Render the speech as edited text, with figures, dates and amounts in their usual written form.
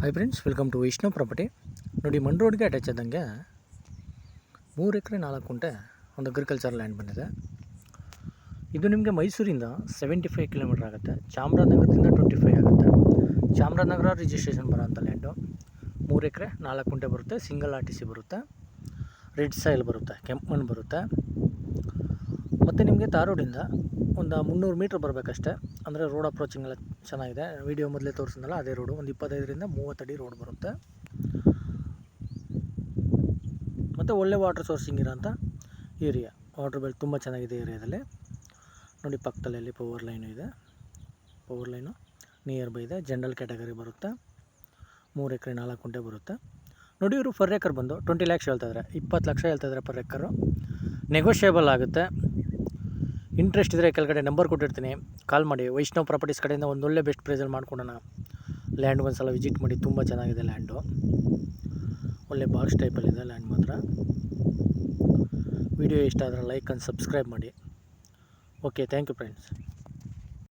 Hi friends, welcome to Vaishnav property. ನೋಡಿ, ಮಣ್ ರೋಡ್ಗೆ ಅಟ್ಯಾಚ್ ಆದಂಗೆ 3 ಎಕರೆ 4 ಗುಂಟೆ ಒಂದು ಅಗ್ರಿಕಲ್ಚರ್ ಲ್ಯಾಂಡ್ ಬಂದಿದೆ. ಇದು ನಿಮಗೆ ಮೈಸೂರಿಂದ 75 ಕಿಲೋಮೀಟರ್ ಆಗುತ್ತೆ, ಚಾಮರಾಜನಗರದಿಂದ 25 ಆಗುತ್ತೆ. ಚಾಮರಾಜನಗರ ರಿಜಿಸ್ಟ್ರೇಷನ್ ಬರೋಂಥ ಲ್ಯಾಂಡು. 3 ಎಕರೆ 4 ಗುಂಟೆ ಬರುತ್ತೆ, ಸಿಂಗಲ್ RTC ಬರುತ್ತೆ, ರೆಡ್ ಸಾಯಿಲ್ ಬರುತ್ತೆ, ಕೆಂಪು ಮಣ್ಣು ಬರುತ್ತೆ. ಮತ್ತು ನಿಮಗೆ ತಾರೋಡಿಂದ ಒಂದು 300 ಮೀಟ್ರ್ ಬರಬೇಕಷ್ಟೇ. ಅಂದರೆ ರೋಡ್ ಅಪ್ರೋಚಿಂಗ್ ಎಲ್ಲ ಚೆನ್ನಾಗಿದೆ. ವಿಡಿಯೋ ಮೊದಲೇ ತೋರಿಸಿದ್ನಲ್ಲ ಅದೇ ರೋಡು. ಒಂದು 25ರಿಂದ 30 ಅಡಿ ರೋಡ್ ಬರುತ್ತೆ. ಮತ್ತು ಒಳ್ಳೆ ವಾಟರ್ ಸೋರ್ಸಿಂಗ್ ಇರೋಂಥ ಏರಿಯಾ. ವಾಟರ್ ಬೆಲ್ ತುಂಬ ಚೆನ್ನಾಗಿದೆ ಏರಿಯಾದಲ್ಲಿ. ನೋಡಿ, ಪಕ್ಕದಲ್ಲಿ ಪವರ್ ಲೈನು ಇದೆ. ಪವರ್ ಲೈನು ನಿಯರ್ ಬೈ ಇದೆ. ಜನರಲ್ ಕ್ಯಾಟಗರಿ ಬರುತ್ತೆ. 3 ಎಕರೆ 4 ಗುಂಟೆ ಬರುತ್ತೆ. ನೋಡಿ, ಇವರು ಪರ್ ಏಕರ್ ಬಂದು 20 ಲ್ಯಾಕ್ಸ್ ಹೇಳ್ತಾಯಿದ್ದಾರೆ. 20 ಲಕ್ಷ ಹೇಳ್ತಾಯಿದ್ದಾರೆ ಪರ್ ಏಕರು. ನೆಗೋಷಿಯೇಬಲ್ ಆಗುತ್ತೆ. ಇಂಟ್ರೆಸ್ಟ್ ಇದ್ದರೆ ಕೆಳಗಡೆ ನಂಬರ್ ಕೊಟ್ಟಿರ್ತೀನಿ, ಕಾಲ್ ಮಾಡಿ. ವೈಷ್ಣವ್ ಪ್ರಾಪರ್ಟೀಸ್ ಕಡೆಯಿಂದ ಒಂದೊಳ್ಳೆ ಬೆಸ್ಟ್ ಪ್ರೈಸಲ್ಲಿ ಮಾಡ್ಕೊಡೋಣ. ಲ್ಯಾಂಡ್ ಒಂದು ಸಲ ವಿಸಿಟ್ ಮಾಡಿ. ತುಂಬ ಚೆನ್ನಾಗಿದೆ ಲ್ಯಾಂಡು. ಒಳ್ಳೆ ಬಾಕ್ಸ್ ಟೈಪಲ್ಲಿದೆ ಲ್ಯಾಂಡ್ ಮಾತ್ರ. ವಿಡಿಯೋ ಇಷ್ಟ ಆದರೆ ಲೈಕ್ ಆ್ಯಂಡ್ ಸಬ್ಸ್ಕ್ರೈಬ್ ಮಾಡಿ. Okay, thank you friends.